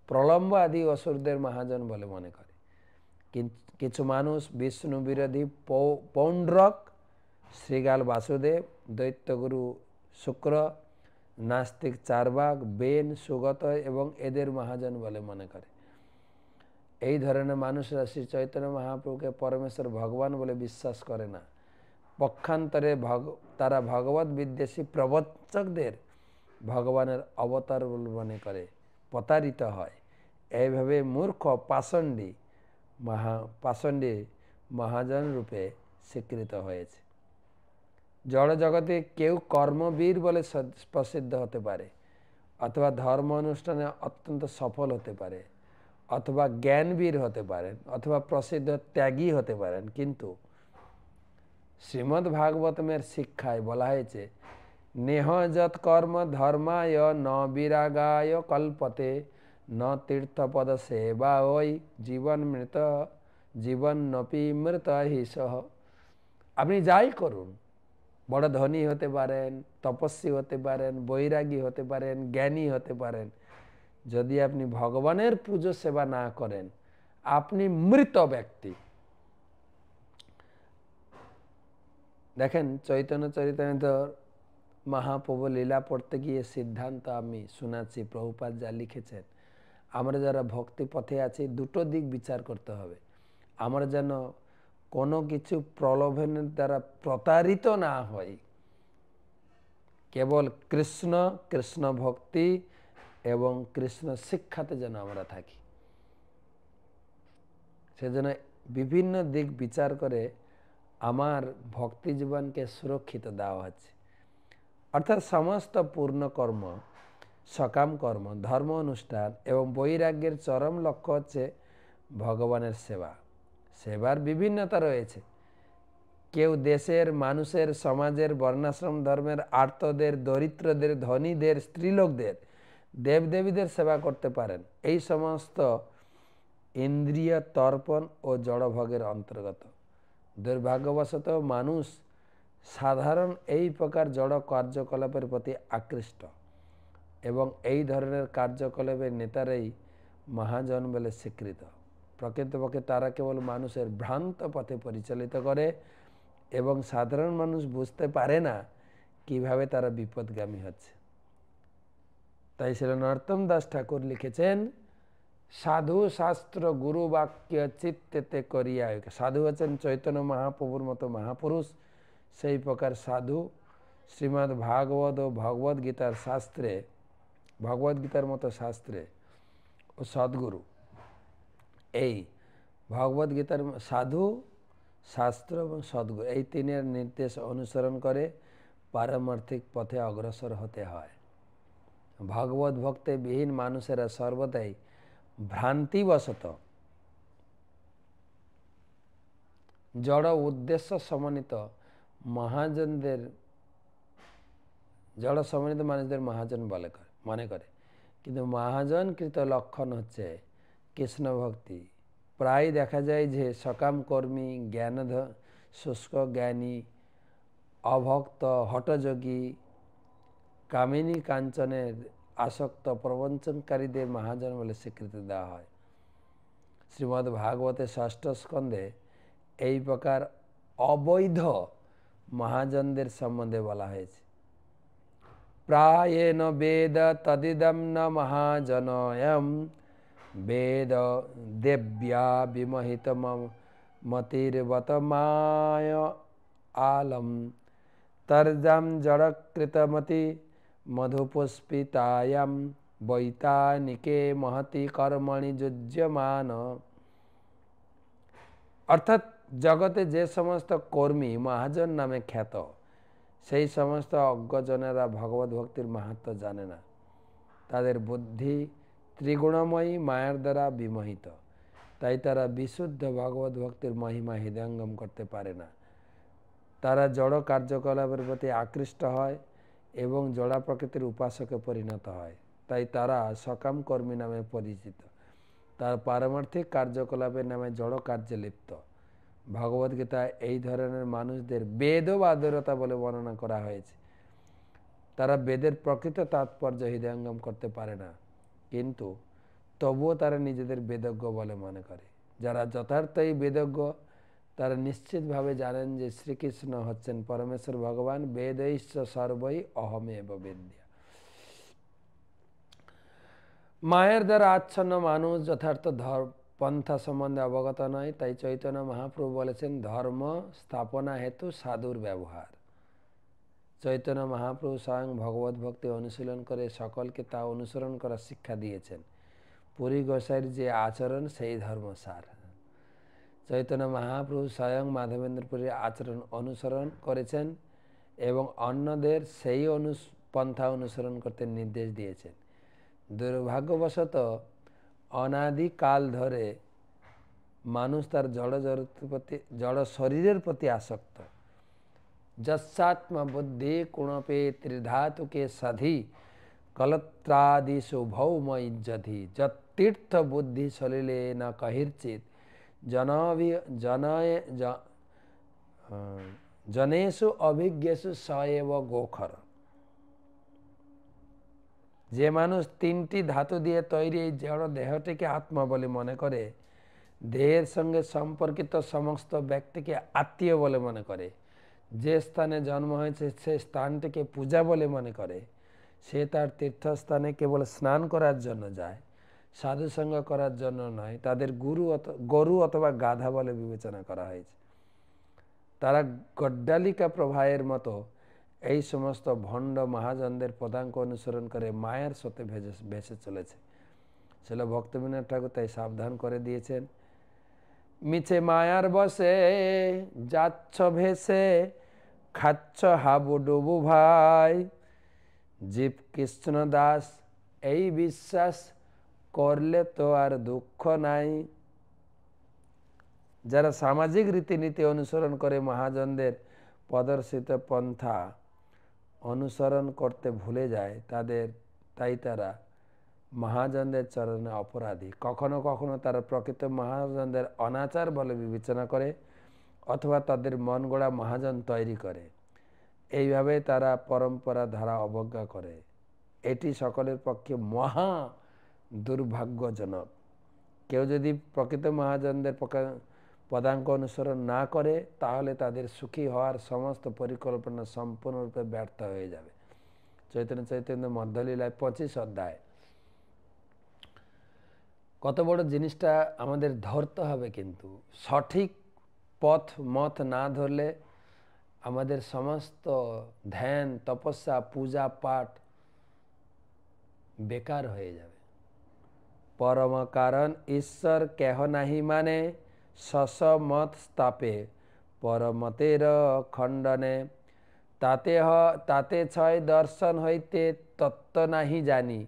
প্রলম্ব আদি অসুরদের মহাজন বলে মনে করে। কিছু মানুষ বিষ্ণু বিরোধী পৌণ্ড্রক, শ্রীগাল বাসুদেব, দৈত্যগুরু শুক্র, নাস্তিক চারবাক, বেন, সুগত এবং এদের মহাজন বলে মনে করে। এই ধরনের মানুষরা শ্রী চৈতন্য মহাপ্রভুকে পরমেশ্বর ভগবান বলে বিশ্বাস করে না। পক্ষান্তরে তারা ভগবত বিদ্বেষী প্রবচকদের ভগবানের অবতার বলে মনে করে প্রতারিত হয়। এইভাবে মূর্খ পাষণ্ডী মহাজন রূপে স্বীকৃত হয়েছে। জড় জগতে কেউ কর্মবীর বলে প্রসিদ্ধ হতে পারে, অথবা ধর্ম অনুষ্ঠানে অত্যন্ত সফল হতে পারে, অথবা জ্ঞানবীর হতে পারেন, অথবা প্রসিদ্ধ ত্যাগী হতে পারেন, কিন্তু শ্রীমদ্ ভাগবতমের শিক্ষায় বলা হয়েছে, নেহ যৎ কর্ম ধর্মায় ন বিরাগায় কল্পতে ন তীর্থপদ সেবা ওই জীবন নপি মৃত হিসহ। আপনি যাই করুন, বড় ধনী হতে পারেন, তপস্বী হতে পারেন, বৈরাগী হতে পারেন, জ্ঞানী হতে পারেন, যদি আপনি ভগবানের পুজো সেবা না করেন, আপনি মৃত ব্যক্তি। দেখেন চৈতন্য চরিতামৃত মহাপ্রভু লীলা পড়তে গিয়ে সিদ্ধান্ত আমি শোনাচ্ছি, প্রভুপাদ যা লিখেছেন। আমরা যারা ভক্তি পথে আছি, দুটো দিক বিচার করতে হবে। আমরা যেন কোনো কিছু প্রলোভনের দ্বারা প্রতারিত না হই। কেবল কৃষ্ণ ভক্তি এবং কৃষ্ণ শিক্ষাতে যেন আমরা থাকি। সেজন্য বিভিন্ন দিক বিচার করে আমার ভক্তি জীবনকে সুরক্ষিত দেওয়া হচ্ছে। অর্থাৎ সমস্ত পূর্ণ কর্ম, সকাম কর্ম, ধর্ম অনুষ্ঠান এবং বৈরাগ্যের চরম লক্ষ্য হচ্ছে ভগবানের সেবা। সেবার বিভিন্নতা রয়েছে। কেউ দেশের, মানুষের, সমাজের, বর্ণাশ্রম ধর্মের, আর্তদের, দরিদ্রদের, ধনীদের, স্ত্রীলোকদের, দেবদেবীদের সেবা করতে পারেন। এই সমস্ত ইন্দ্রিয় তর্পণ ও জড়ভোগের অন্তর্গত। দুর্ভাগ্যবশত মানুষ সাধারণ এই প্রকার জড় কার্যকলাপের প্রতি আকৃষ্ট এবং এই ধরনের কার্যকলাপের নেতারাই মহাজন বলে স্বীকৃত। প্রকৃতপক্ষে তারা কেবল মানুষের ভ্রান্ত পথে পরিচালিত করে এবং সাধারণ মানুষ বুঝতে পারে না কিভাবে তারা বিপদগামী হচ্ছে। তাই শ্রী নরোত্তম দাস ঠাকুর লিখেছেন, সাধু শাস্ত্র গুরু বাক্য চিত্তেতে করিয়া। সাধু হচ্ছেন চৈতন্য মহাপ্রভুর মতো মহাপুরুষ, সেই প্রকার সাধু শ্রীমদ্ ভাগবত ও ভগবদ গীতার শাস্ত্রে, ভগবদ গীতার মতো শাস্ত্রে ও সদ্গুরু, এই ভগবদ গীতার সাধু, শাস্ত্র এবং সদ্গুরু, এই তিনের নির্দেশ অনুসরণ করে পারমার্থিক পথে অগ্রসর হতে হয়। ভগবত ভক্তে বিহীন মানুষেরা সর্বদাই ভ্রান্তিবশত জড় উদ্দেশ্য সমন্বিত মহাজনদের, জড় সমন্বিত মানুষদের মহাজন বলে মনে করে, কিন্তু মহাজনকৃত লক্ষণ হচ্ছে কৃষ্ণ ভক্তি। প্রায় দেখা যায় যে সকাম কর্মী, শুষ্ক জ্ঞানী, অভক্ত, হঠযোগী, কামিনী কাঞ্চনের আসক্ত প্রবঞ্চনকারীদের মহাজন বলে স্বীকৃতি দেওয়া হয়। শ্রীমদ্ ভাগবতের ষষ্ঠ স্কন্ধে এই প্রকার অবৈধ মহাজনদের সম্বন্ধে বলা হয়েছে। প্রায়েণ বেদ তদিদম ন মহাজনয়ম বেদ দেব্যা বিমোহিত মতির্বত মায় আলম তর্জম জড়কৃতমতি মধুপুষ্পিতায়াম বৈতানিকে মহতি কর্মণি যুজ্যমান। অর্থাৎ জগতে যে সমস্ত কর্মী মহাজন নামে খ্যাত, সেই সমস্ত অজ্ঞজনেরা ভগবত ভক্তির মাহাত্ম্য জানে না। তাদের বুদ্ধি ত্রিগুণময়ী মায়ার দ্বারা বিমোহিত, তাই তারা বিশুদ্ধ ভগবত ভক্তির মহিমা হৃদয়ঙ্গম করতে পারে না। তারা জড় কার্যকলাপের প্রতি আকৃষ্ট হয় এবং জড়া প্রকৃতির উপাসকে পরিণত হয়। তাই তারা সকাম কর্মী নামে পরিচিত। তার পারমার্থিক কার্যকলাপের নামে জড় কার্যে লিপ্ত। ভগবদ্গীতায় এই ধরনের মানুষদের বেদবাদরতা বলে বর্ণনা করা হয়েছে। তারা বেদের প্রকৃত তাৎপর্য হৃদয়ঙ্গম করতে পারে না, কিন্তু তবুও তারা নিজেদের বেদজ্ঞ বলে মনে করে। যারা যথার্থই বেদজ্ঞ তারা নিশ্চিতভাবে জানেন যে শ্রীকৃষ্ণ হচ্ছেন পরমেশ্বর ভগবান। বেদৈশ্চ সর্বৈ অহমেব বেদ্যা। মায়ের দ্বারা আচ্ছন্ন মানুষ যথার্থ পন্থা সম্বন্ধে অবগত নয়। তাই চৈতন্য মহাপ্রভু বলেছেন, ধর্ম স্থাপনা হেতু সাধুর ব্যবহার। চৈতন্য মহাপ্রভু স্বয়ং ভগবত ভক্তি অনুশীলন করে সকলকে তা অনুসরণ করার শিক্ষা দিয়েছেন। পুরী গোসাইয়ের যে আচরণ সেই ধর্মসার। চৈতন্য মহাপ্রভু স্বয়ং মাধবেন্দ্রপুরীর আচরণ অনুসরণ করেছেন এবং অন্যদের সেই পন্থা অনুসরণ করতে নির্দেশ দিয়েছেন। দুর্ভাগ্যবশত অনাদিকাল ধরে মানুষ তার জড় শরীরের প্রতি আসক্ত। যস্যাত্মা বুদ্ধি কুণপে ত্রিধাতুকে সাধি কলত্রাদিষু ভৌম ইজ্জধি যতীর্থ বুদ্ধি সলিলে ন কহির্চিত জনেষু অভিজ্ঞেষু সএব গোখর। যে মানুষ তিনটি ধাতু দিয়ে তৈরি এই জড় দেহটিকে আত্মা বলে মনে করে, দেহের সঙ্গে সম্পর্কিত সমস্ত ব্যক্তিকে আত্মীয় বলে মনে করে, যে স্থানে জন্ম হয়েছে সে স্থানটিকে পূজা বলে মনে করে, সে তার তীর্থস্থানে কেবল স্নান করার জন্য যায়, সাধুসঙ্গ করার জন্য নয়, তাদের গরু অথবা গাধা বলে বিবেচনা করা হয়েছে। তারা গড্ডালিকা প্রবাহের মতো এই সমস্ত ভণ্ড মহাজনদের পদাঙ্ক অনুসরণ করে মায়ের স্রোতে ভেসে চলেছে। ছিল ভক্তবিনোদ ঠাকুর তাই সাবধান করে দিয়েছেন, মিছে মায়ার বসে যাচ্ছ ভেসে খাচ্ছ হাবুডুবু ভাই। জীব কৃষ্ণ দাস এই বিশ্বাস করলে তো আর দুঃখ নাই। যারা সামাজিক রীতিনীতি অনুসরণ করে মহাজনদের প্রদর্শিত পন্থা অনুসরণ করতে ভুলে যায়, তাই তারা মহাজনদের চরণে অপরাধী। কখনো কখনো তারা প্রকৃত মহাজনদের অনাচার বলে বিবেচনা করে অথবা তাদের মন গড়া মহাজন তৈরি করে। এইভাবে তারা পরম্পরা ধারা অবজ্ঞা করে। এটি সকলের পক্ষে মহা দুর্ভাগ্যজনক। কেউ যদি প্রকৃত মহাজনদের পদাঙ্ক অনুসরণ না করে তাহলে তাদের সুখী হওয়ার সমস্ত পরিকল্পনা সম্পূর্ণরূপে ব্যর্থ হয়ে যাবে। চৈতন্য চৈতন্য মধ্যলীলায় 25 অধ্যায়। কত বড় জিনিসটা আমাদের ধরতে হবে, কিন্তু সঠিক পথ মত না ধরলে আমাদের সমস্ত ধ্যান তপস্যা পূজা পাঠ বেকার হয়ে যাবে। পরম কারণ ঈশ্বর কেহ নাহি মানে, শশ মত স্থাপে পরমতের খণ্ডনে। তাতে ছয় দর্শন হইতে তত্ত্ব নাহি জানি,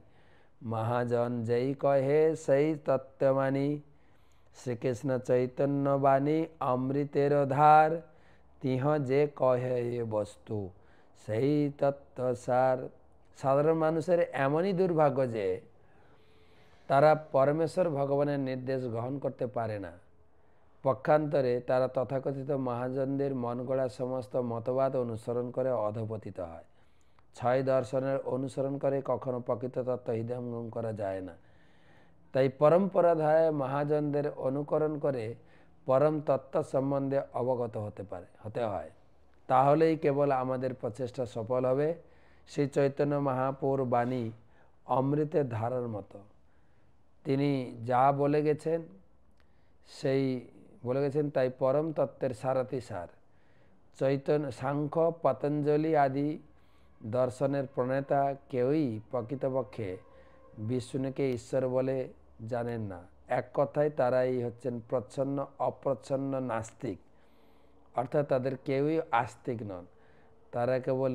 মহাজন যেই কহে সেই তত্ত্ব মানি। শ্রীকৃষ্ণ চৈতন্য বাণী অমৃতের ধার, তিহ যে কহে এ বস্তু সেই তত্ত্ব সার। সাধারণ মানুষের এমনই দুর্ভাগ্য যে তারা পরমেশ্বর ভগবানের নির্দেশ গ্রহণ করতে পারে না। পক্ষান্তরে তারা তথাকথিত মহাজনদের মন গড়া সমস্ত মতবাদ অনুসরণ করে অধঃপতিত হয়। ছয় দর্শনের অনুসরণ করে কখনো প্রকৃত তত্ত্ব হৃদয়ঙ্গম করা যায় না। তাই পরম্পরা ধারায় মহাজনদের অনুকরণ করে পরম তত্ত্ব সম্বন্ধে অবগত হতে হয়। তাহলেই কেবল আমাদের প্রচেষ্টা সফল হবে। শ্রী চৈতন্য মহাপ্রভুর বাণী অমৃতের ধারার মতো। তিনি যা বলে গেছেন তাই পরম তত্ত্বের সারাতি সার। চৈতন্য, সাংখ্য, পতঞ্জলি আদি দর্শনের প্রণেতা কেউই প্রকৃতপক্ষে বিষ্ণুকে ঈশ্বর বলে জানেন না। এক কথায় তারাই হচ্ছেন প্রচ্ছন্ন অপ্রচ্ছন্ন নাস্তিক, অর্থাৎ তাদের কেউই আস্তিক নন। তারা কেবল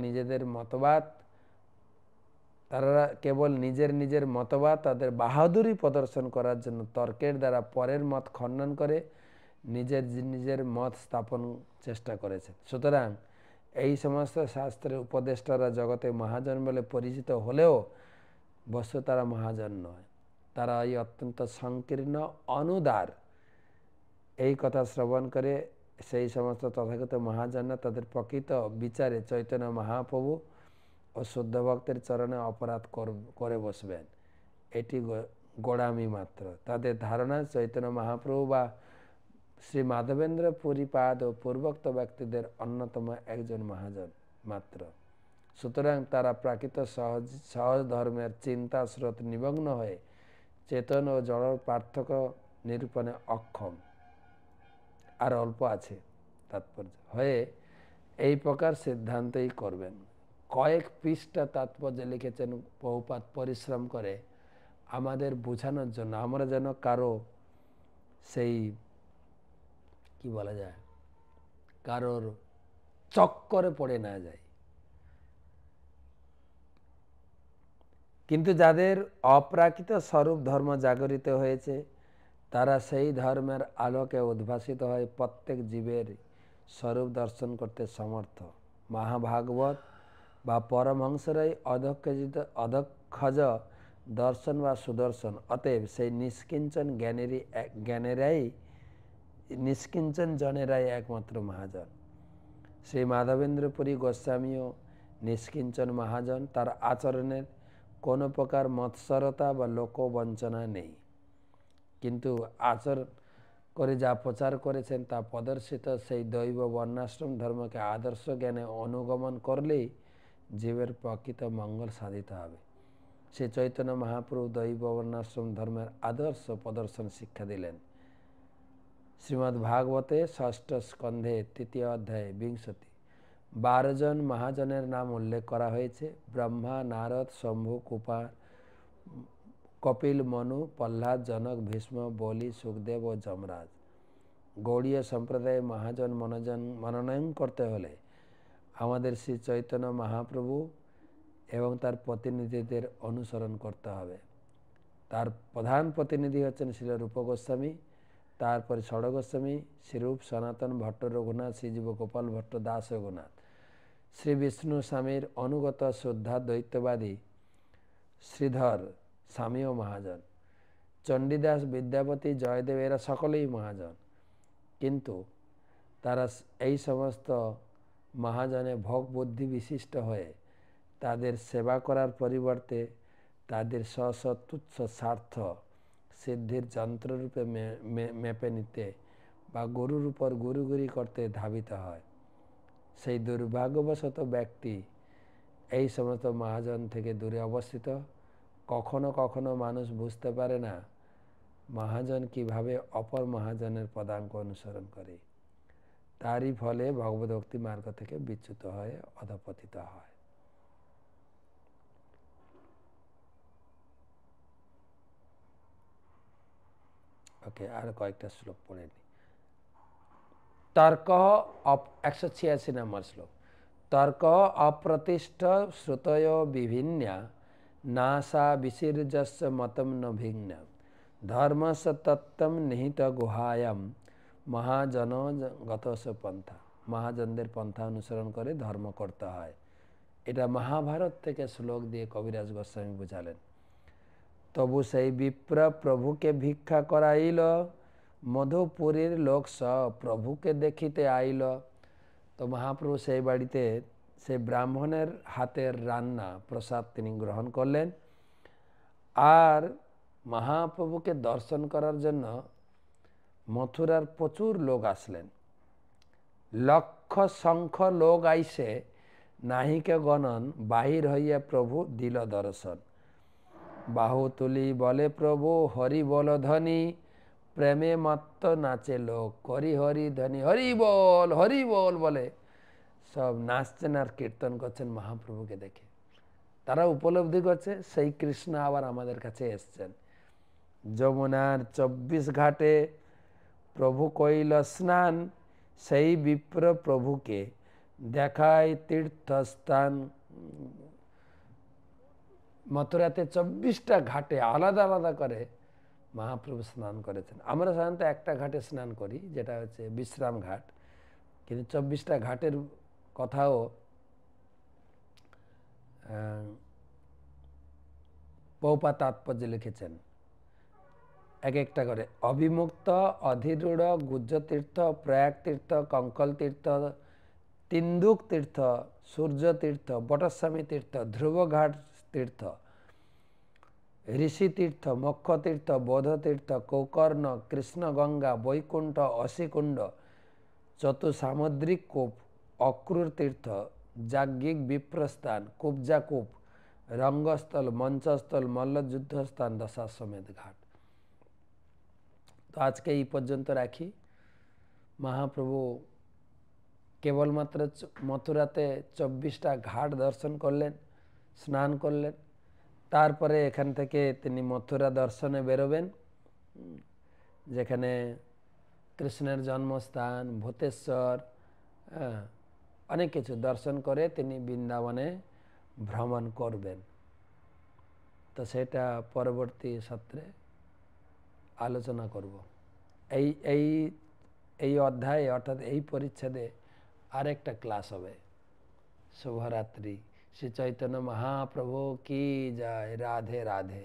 নিজের মতবাদ তাদের বাহাদুরি প্রদর্শন করার জন্য তর্কের দ্বারা পরের মত খণ্ডন করে নিজের মত স্থাপন চেষ্টা করেছেন। সুতরাং এই সমস্ত শাস্ত্রের উপদেষ্টারা জগতে মহাজন বলে পরিচিত হলেও বস্তু তারা মহাজন নয়। তারা এই অত্যন্ত সংকীর্ণ অনুদার। এই কথা শ্রবণ করে সেই সমস্ত তথাগত মহাজনরা তাদের প্রকৃত বিচারে চৈতন্য মহাপ্রভু ও শুদ্ধ ভক্তের চরণে অপরাধ করে বসবেন। এটি গোড়ামি মাত্র। তাদের ধারণা চৈতন্য মহাপ্রভু বা শ্রী মাধবেন্দ্র পুরীপাদ ও পূর্বোক্ত ব্যক্তিদের অন্যতম একজন মহাজন মাত্র। সুতরাং তারা প্রাকৃত সহজ ধর্মের চিন্তা স্রোত নিমগ্ন হয়ে চেতন ও জড়র পার্থক্য নিরূপণে অক্ষম আর অল্প আছে তাৎপর্য হয়ে এই প্রকার সিদ্ধান্তই করবেন। কয়েক পৃষ্ঠা তাৎপর্য লিখেছেন প্রভুপাদ পরিশ্রম করে আমাদের বোঝানোর জন্য, আমরা যেন কারো সেই কি বলা যায় কারোর চক্করে পড়ে না যায়। কিন্তু যাদের অপ্রাকৃত স্বরূপ ধর্ম জাগরিত হয়েছে তারা সেই ধর্মের আলোকে উদ্ভাসিত হয়ে প্রত্যেক জীবের স্বরূপ দর্শন করতে সমর্থ। মহাভাগবত বা পরমহংসরাই অধক্ষজ দর্শন বা সুদর্শন। অতএব সেই নিষ্কিঞ্চন জনেরাই একমাত্র মহাজন। শ্রী মাধবেন্দ্রপুরী গোস্বামীও নিষ্কিঞ্চন মহাজন। তার আচরণের কোনো প্রকার মৎসরতা বা লোকবঞ্চনা নেই, কিন্তু আচরণ করে যা প্রচার করেছেন তা প্রদর্শিত সেই দৈব বর্ণাশ্রম ধর্মকে আদর্শ জ্ঞানে অনুগমন করলেই জীবের প্রকৃত মঙ্গল সাধিত হবে। শ্রী চৈতন্য মহাপ্রভু দৈব বর্ণাশ্রম ধর্মের আদর্শ প্রদর্শন শিক্ষা দিলেন। শ্রীমদ্ ভাগবতে 6ষ্ঠ স্কন্ধে 3য় অধ্যায়ে 12 জন মহাজনের নাম উল্লেখ করা হয়েছে। ব্রহ্মা, নারদ, শম্ভু, কুমার, কপিল, মনু, প্রহ্লাদ, জনক, ভীষ্ম, বলি, সুখদেব ও যমরাজ। গৌড়ীয় সম্প্রদায়ে মহাজন মনোনয়ন করতে হলে আমাদের শ্রী চৈতন্য মহাপ্রভু এবং তার প্রতিনিধিদের অনুসরণ করতে হবে। তার প্রধান প্রতিনিধি হচ্ছেন শ্রী রূপ গোস্বামী, তারপরে ষড় গোস্বামী, শ্রীরূপ, সনাতন, ভট্ট রঘুনাথ, শ্রীজীব গোপাল ভট্ট, দাস রঘুনাথ। শ্রী বিষ্ণু স্বামীর অনুগত শুদ্ধা দ্বৈতবাদী শ্রীধর স্বামীও মহাজন। চণ্ডীদাস, বিদ্যাপতি, জয়দেব এরা সকলেই মহাজন। কিন্তু তারা এই সমস্ত মহাজনে ভোগ বুদ্ধি বিশিষ্ট হয়ে তাদের সেবা করার পরিবর্তে তাদের তুচ্ছ স্বার্থ সিদ্ধির যন্ত্ররূপে মেপে নিতে বা গরুর উপর গুরুগুরি করতে ধাবিত হয়, সেই দুর্ভাগ্যবশত ব্যক্তি এই সমস্ত মহাজন থেকে দূরে অবস্থিত। কখনো কখনো মানুষ বুঝতে পারে না মহাজন কিভাবে অপর মহাজনের পদাঙ্ক অনুসরণ করে, তারই ফলে ভগবদ্ভক্তি মার্গ থেকে বিচ্যুত হয়ে অধপতিত হয়। ওকে, আর কয়েকটা শ্লোক পড়ে নি। তর্ক 186 নম্বর শ্লোক। তর্ক অপ্রতিষ্ঠ শ্রুতয় বিভিন্না নাসা বিসির্যস্য মতম ন ভিন্ন ধর্মস তত্ত্বম নিহিত গুহায়াম মহাজন গতস পন্থা। মহাজনদের পন্থা অনুসরণ করে ধর্ম করতে হয়। এটা মহাভারত থেকে শ্লোক দিয়ে কবিরাজ গোস্বামী বুঝালেন। তবু সেই বিপ্র প্রভুকে ভিক্ষা করাইল, মধুপুরীর লোক সব প্রভুকে দেখিতে আইল। তো মহাপ্রভু সেই বাড়িতে সেই ব্রাহ্মণের হাতের রান্না প্রসাদ তিনি গ্রহণ করলেন। আর মহাপ্রভুকে দর্শন করার জন্য মথুরার প্রচুর লোক আসলেন। লক্ষ সংখ্য লোক আইসে নাহিকে গণন, বাহির হইয়া প্রভু দিল দর্শন। বাহু তুলি বলে প্রভু হরি বল ধ্বনি, প্রেমে মত্ত নাচে লোক করি হরি ধ্বনি। হরি বল বলে সব নাচছেন আর কীর্তন করছেন মহাপ্রভুকে দেখে। তারা উপলব্ধি করছে সেই কৃষ্ণ আবার আমাদের কাছে এসছেন। যমুনার 24 ঘাটে প্রভু কইল স্নান, সেই বিপ্র প্রভুকে দেখায় তীর্থস্থান। মথুরাতে 24টা ঘাটে আলাদা আলাদা করে মহাপ্রভু স্নান করেছেন। আমরা সাধারণত একটা ঘাটে স্নান করি, যেটা হচ্ছে বিশ্রাম ঘাট, কিন্তু 24টা ঘাটের কথাও পৌপা তাৎপর্য লিখেছেন এক একটা করে। অভিমুক্ত, অধিরূঢ়, গুজ্জ তীর্থ, প্রয়াগ তীর্থ, কঙ্কল তীর্থ, তিন্দুক তীর্থ, সূর্য তীর্থ, বটস্বামী তীর্থ, ধ্রুবঘাট তীর্থ, ঋষি তীর্থ, মক্ষ তীর্থ, বোধ তীর্থ, কৌকর্ণ, কৃষ্ণগঙ্গা, বৈকুণ্ঠ, অসিকুণ্ড, চতুসামুদ্রিক কূপ, অক্রূর তীর্থ, যাজ্ঞিক বিপ্রস্থান, কুব্জা কূপ, রঙ্গস্থল, মঞ্চস্থল, মল্লযুদ্ধস্থান, দশাশ্বমেধ ঘাট। তো আজকে এই পর্যন্ত রাখি। মহাপ্রভু কেবলমাত্র মথুরাতে 24টা ঘাট দর্শন করলেন, স্নান করলেন। তারপরে এখান থেকে তিনি মথুরা দর্শনে বেরোবেন, যেখানে কৃষ্ণের জন্মস্থান, ভূতেশ্বর, অনেক কিছু দর্শন করে তিনি বৃন্দাবনে ভ্রমণ করবেন। তো সেটা পরবর্তী সত্রে আলোচনা করব। এই এই এই অধ্যায়ে অর্থাৎ এই পরিচ্ছেদে আরেকটা ক্লাস হবে। শুভরাত্রি। শ্রী চৈতন্য মহাপ্রভু কি জয়। রাধে রাধে।